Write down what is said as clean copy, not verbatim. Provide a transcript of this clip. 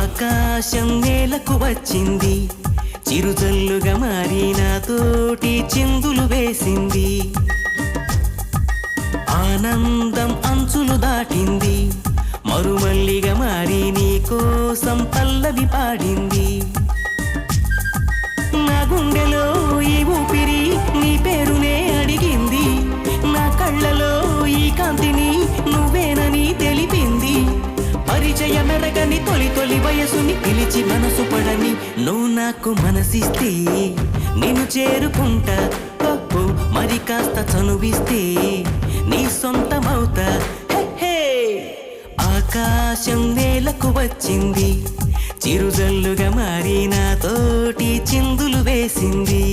ఆకాశం నేలకు వచ్చింది, చిరుజల్లుగా మారి నాతోటి చిందులు వేసింది. ఆనందం అంచులు దాటింది, మరుమల్లిగా మారి నీ కోసం పల్లవి పాడింది. నా గుండెలో ఈ ఊపిరి నీ పేరునే అడిగింది, నా కళ్ళలో ఈ కాంతిని నువ్వేనని తెలిపింది. పరిచయమెరగని తొలి తొలి వయసుని పిలిచి మనసు పడని నువ్వు నాకు మనసిస్తే నిన్ను చేరుకుంటా. ఓహో మరి కాస్త చనువిస్తే నీ సొంతమవుతా. ఆకాశం నేలకు వచ్చింది, చిరుజల్లుగా మారి నాతోటి చిందులు వేసింది.